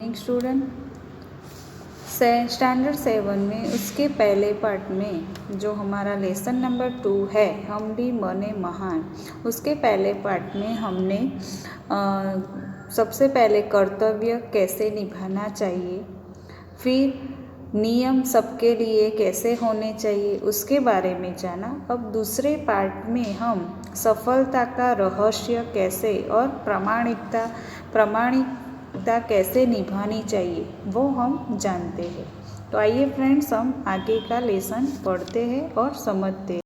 Student standard 7 में उसके पहले पार्ट में जो हमारा लेसन नंबर 2 है, हम भी बने महान, उसके पहले पार्ट में हमने सबसे पहले कर्तव्य कैसे निभाना चाहिए, फिर नियम सबके लिए कैसे होने चाहिए उसके बारे में जाना। अब दूसरे पार्ट में हम सफलता का रहस्य कैसे और प्रामाणिकता कैसे निभानी चाहिए वो हम जानते हैं। तो आइए फ्रेंड्स, हम आगे का लेसन पढ़ते हैं और समझते हैं।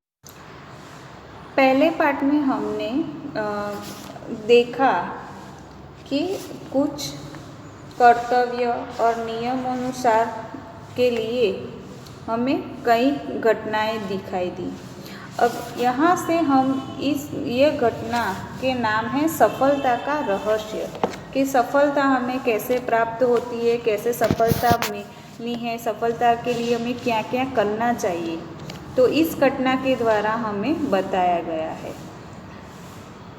पहले पार्ट में हमने देखा कि कुछ कर्तव्य और नियमानुसार के लिए हमें कई घटनाएं दिखाई दी। अब यहाँ से हम ये घटना के नाम है सफलता का रहस्य, कि सफलता हमें कैसे प्राप्त होती है, कैसे सफलता मिलनी है, सफलता के लिए हमें क्या क्या करना चाहिए। तो इस घटना के द्वारा हमें बताया गया है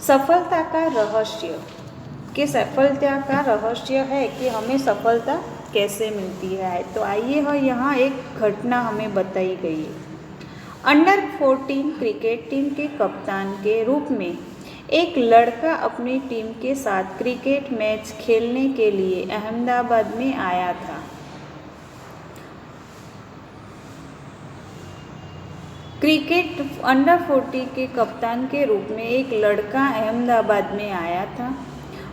सफलता का रहस्य, कि सफलता का रहस्य है कि हमें सफलता कैसे मिलती है। तो आइए यहाँ एक घटना हमें बताई गई है। अंडर 14 क्रिकेट टीम के कप्तान के रूप में एक लड़का अपनी टीम के साथ क्रिकेट मैच खेलने के लिए अहमदाबाद में आया था। क्रिकेट अंडर 14 के कप्तान के रूप में एक लड़का अहमदाबाद में आया था।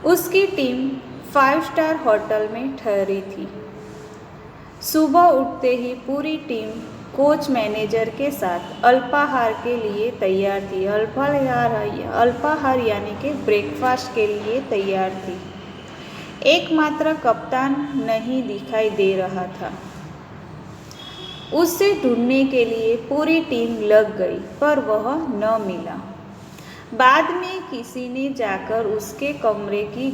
उसकी टीम 5 स्टार होटल में ठहरी थी। सुबह उठते ही पूरी टीम कोच मैनेजर के साथ अल्पाहार के लिए तैयार थी। अल्पाहार यानी कि ब्रेकफास्ट के लिए तैयार थी। एकमात्र कप्तान नहीं दिखाई दे रहा था। उसे ढूंढने के लिए पूरी टीम लग गई, पर वह न मिला। बाद में किसी ने जाकर उसके कमरे की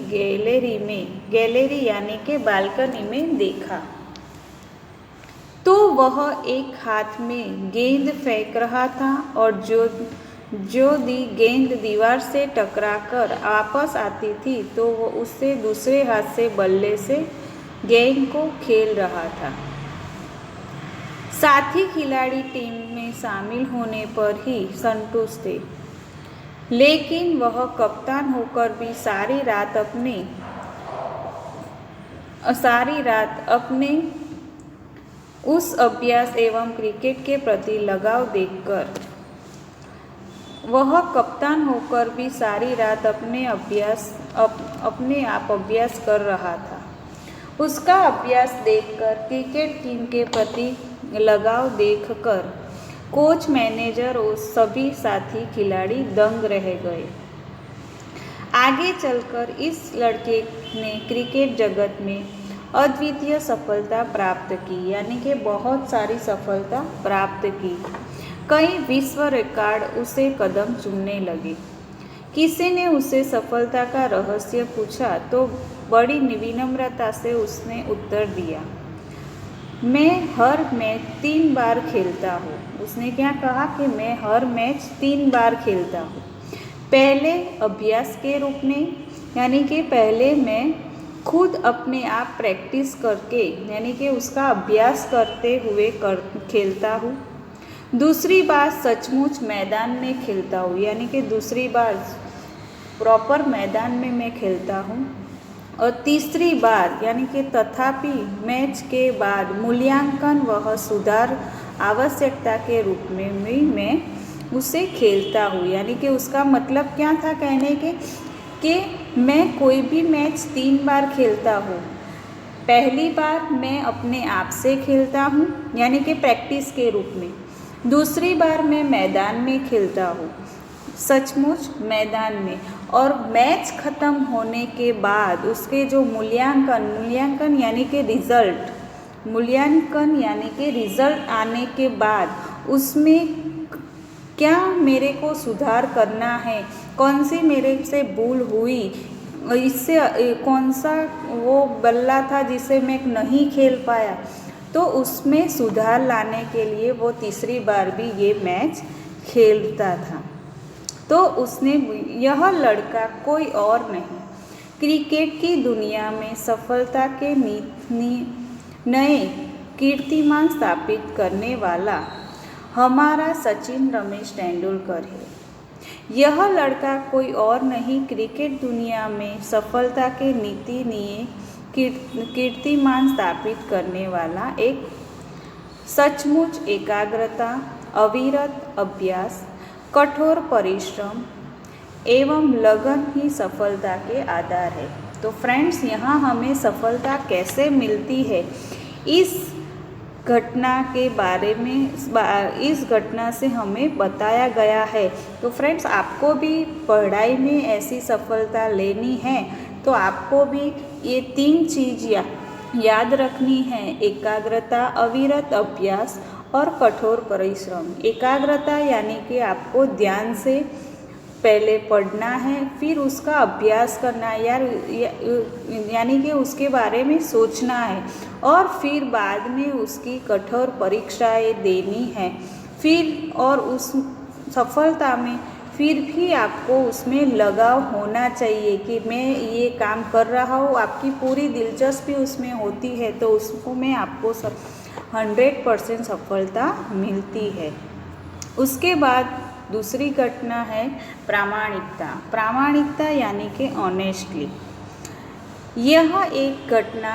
गैलरी यानी कि बालकनी में देखा, तो वह एक हाथ में गेंद फेंक रहा था और जो गेंद दीवार से टकराकर वापस आती थी तो वह उससे दूसरे हाथ से बल्ले से गेंद को खेल रहा था। साथी खिलाड़ी टीम में शामिल होने पर ही संतुष्ट थे, लेकिन वह कप्तान होकर भी सारी रात अपने उस अभ्यास एवं क्रिकेट के प्रति लगाव देखकर वह कप्तान होकर भी सारी रात अपने आप अभ्यास कर रहा था। उसका अभ्यास देखकर, क्रिकेट टीम के प्रति लगाव देखकर कोच मैनेजर और सभी साथी खिलाड़ी दंग रह गए। आगे चलकर इस लड़के ने क्रिकेट जगत में अद्वितीय सफलता प्राप्त की, यानी कि बहुत सारी सफलता प्राप्त की। कई विश्व रिकॉर्ड उसे कदम चूमने लगे। किसी ने उसे सफलता का रहस्य पूछा तो बड़ी विनम्रता से उसने उत्तर दिया, मैं हर मैच 3 बार खेलता हूँ। उसने क्या कहा कि मैं हर मैच 3 बार खेलता हूँ। पहले अभ्यास के रूप में, यानी कि पहले मैं खुद अपने आप प्रैक्टिस करके, यानी कि उसका अभ्यास करते हुए खेलता हूँ। दूसरी बार सचमुच मैदान में खेलता हूँ, यानी कि दूसरी बार प्रॉपर मैदान में मैं खेलता हूँ। और तीसरी बार, यानी कि तथापि मैच के बाद मूल्यांकन व सुधार आवश्यकता के रूप में भी मैं उसे खेलता हूँ। यानी कि उसका मतलब क्या था कहने के, कि मैं कोई भी मैच 3 बार खेलता हूँ। पहली बार मैं अपने आप से खेलता हूँ, यानी कि प्रैक्टिस के रूप में। दूसरी बार मैं मैदान में खेलता हूँ, सचमुच मैदान में। और मैच ख़त्म होने के बाद उसके जो मूल्यांकन यानी कि रिज़ल्ट आने के बाद उसमें क्या मेरे को सुधार करना है, कौन सी मेरे से भूल हुई, इससे कौन सा वो बल्ला था जिसे मैं नहीं खेल पाया, तो उसमें सुधार लाने के लिए वो तीसरी बार भी ये मैच खेलता था। तो उसने, यह लड़का कोई और नहीं, क्रिकेट की दुनिया में सफलता के नए कीर्तिमान स्थापित करने वाला हमारा सचिन रमेश तेंदुलकर है। यह लड़का कोई और नहीं, क्रिकेट दुनिया में सफलता के नए कीर्तिमान स्थापित करने वाला एक सचमुच एकाग्रता, अविरत अभ्यास, कठोर परिश्रम एवं लगन ही सफलता के आधार है। तो फ्रेंड्स, यहाँ हमें सफलता कैसे मिलती है इस घटना के बारे में, इस घटना से हमें बताया गया है। तो फ्रेंड्स, आपको भी पढ़ाई में ऐसी सफलता लेनी है तो आपको भी ये 3 चीज़ याद रखनी है: एकाग्रता, अविरत अभ्यास और कठोर परिश्रम। एकाग्रता यानी कि आपको ध्यान से पहले पढ़ना है, फिर उसका अभ्यास करना है यानी कि उसके बारे में सोचना है, और फिर बाद में उसकी कठोर परीक्षाएं देनी है। फिर और उस सफलता में फिर भी आपको उसमें लगाव होना चाहिए कि मैं ये काम कर रहा हूँ, आपकी पूरी दिलचस्पी उसमें होती है तो उसको में आपको 100% सफलता मिलती है। उसके बाद दूसरी घटना है प्रामाणिकता। प्रामाणिकता यानी कि ऑनेस्टली। यह एक घटना,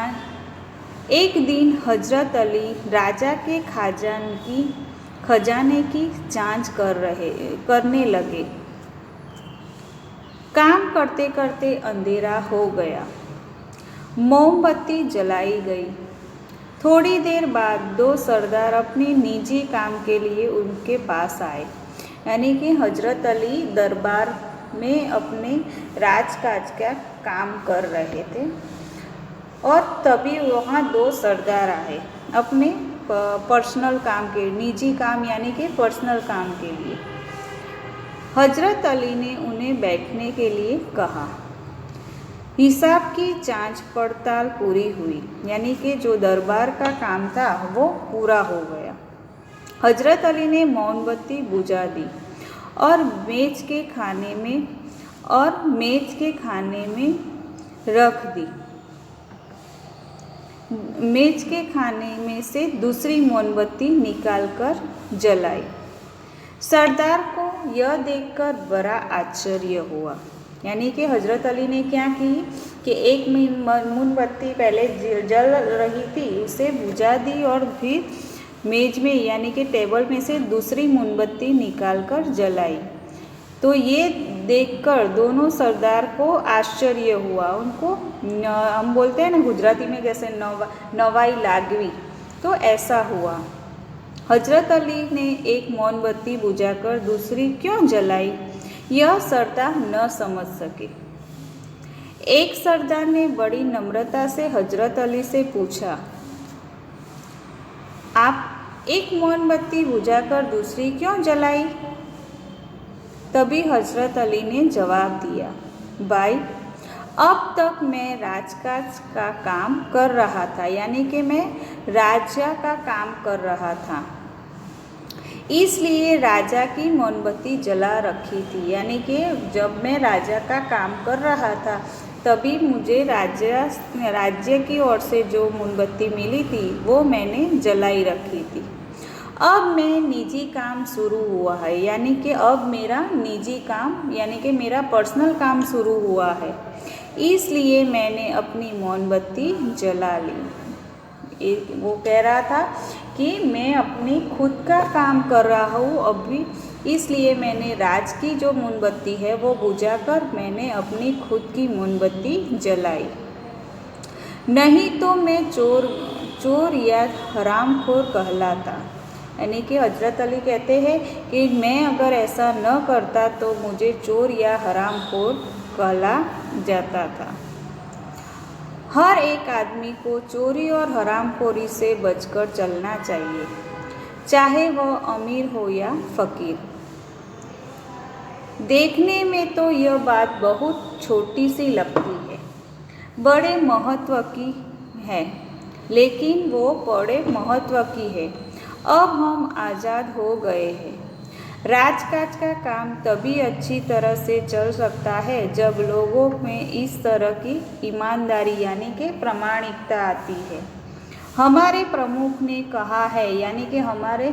एक दिन हजरत अली राजा के खजाने की जांच करने लगे। काम करते करते अंधेरा हो गया, मोमबत्ती जलाई गई। थोड़ी देर बाद 2 सरदार अपने निजी काम के लिए उनके पास आए, यानी कि हजरत अली दरबार में अपने राजकाज का काम कर रहे थे और तभी वहाँ 2 सरदार आए अपने पर्सनल काम के, निजी काम यानी कि पर्सनल काम के लिए। हजरत अली ने उन्हें बैठने के लिए कहा। हिसाब की जांच पड़ताल पूरी हुई, यानी कि जो दरबार का काम था वो पूरा हो गया। हजरत अली ने मोमबत्ती बुझा दी और मेज के खाने में रख दी। मेज के खाने में से दूसरी मोमबत्ती निकालकर जलाई। सरदार को यह देखकर बड़ा आश्चर्य हुआ, यानी कि हजरत अली ने क्या की कि एक मोमबत्ती पहले जल रही थी उसे बुझा दी और फिर मेज में यानी कि टेबल में से दूसरी मोमबत्ती निकालकर जलाई। तो ये देखकर दोनों सरदार को आश्चर्य हुआ। उनको हम बोलते हैं ना गुजराती में जैसे नवाई लागवी, तो ऐसा हुआ। हजरत अली ने एक मोमबत्ती बुझाकर दूसरी क्यों जलाई, यह सरदार न समझ सके। एक सरदार ने बड़ी नम्रता से हजरत अली से पूछा, आप एक मोमबत्ती बुझाकर दूसरी क्यों जलाई? तभी हजरत अली ने जवाब दिया, भाई, अब तक मैं राजकाज का काम कर रहा था, यानी कि मैं राजा का काम कर रहा था, इसलिए राजा की मोमबत्ती जला रखी थी। यानी कि जब मैं राजा का काम कर रहा था तभी मुझे राज्य की ओर से जो मोमबत्ती मिली थी वो मैंने जलाई रखी थी। अब मैं निजी काम शुरू हुआ है, यानी कि अब मेरा निजी काम यानी कि मेरा पर्सनल काम शुरू हुआ है, इसलिए मैंने अपनी मोमबत्ती जला ली। वो कह रहा था कि मैं अपनी खुद का काम कर रहा हूँ अभी, इसलिए मैंने राज की जो मोमबत्ती है वो बुझाकर मैंने अपनी खुद की मोमबत्ती जलाई, नहीं तो मैं चोर या हरामखोर कहलाता। यानी कि हजरत अली कहते हैं कि मैं अगर ऐसा न करता तो मुझे चोर या हरामखोर कहला जाता था। हर एक आदमी को चोरी और हरामखोरी से बचकर चलना चाहिए, चाहे वह अमीर हो या फकीर। देखने में तो यह बात बहुत छोटी सी लगती है, बड़े महत्व की है, लेकिन वो बड़े महत्व की है। अब हम आज़ाद हो गए हैं, राजकाज का काम तभी अच्छी तरह से चल सकता है जब लोगों में इस तरह की ईमानदारी यानी कि प्रामाणिकता आती है। हमारे प्रमुख ने कहा है यानी कि हमारे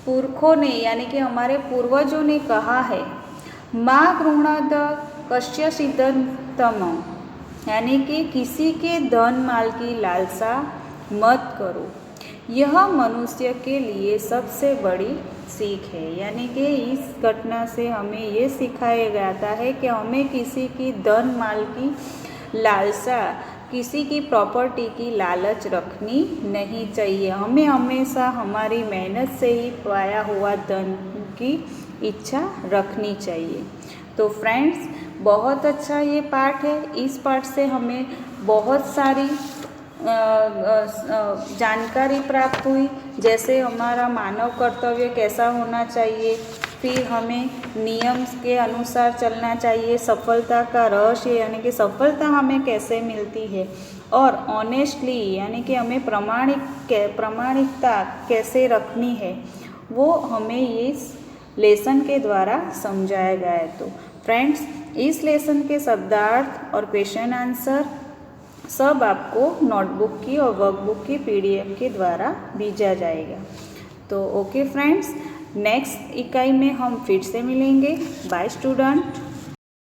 पुरखों ने यानी कि हमारे पूर्वजों ने कहा है, माँ गृह्णाद कस्यचिदन्तम, यानी कि किसी के धन माल की लालसा मत करो। यह मनुष्य के लिए सबसे बड़ी सीख है। यानी कि इस घटना से हमें ये सिखाया जाता है कि हमें किसी की धन माल की लालसा, किसी की प्रॉपर्टी की लालच रखनी नहीं चाहिए। हमें हमेशा हमारी मेहनत से ही पाया हुआ धन की इच्छा रखनी चाहिए। तो फ्रेंड्स, बहुत अच्छा ये पाठ है। इस पाठ से हमें बहुत सारी जानकारी प्राप्त हुई, जैसे हमारा मानव कर्तव्य कैसा होना चाहिए, फिर हमें नियम के अनुसार चलना चाहिए, सफलता का रहस्य यानी कि सफलता हमें कैसे मिलती है, और ऑनेस्टली यानी कि हमें प्रामाणिकता कैसे रखनी है, वो हमें इस लेसन के द्वारा समझाया गया है। तो फ्रेंड्स, इस लेसन के शब्दार्थ और क्वेश्चन आंसर सब आपको नोटबुक की और वर्कबुक की PDF के द्वारा भेजा जाएगा। तो ओके फ्रेंड्स, नेक्स्ट इकाई में हम फिर से मिलेंगे। Bye student.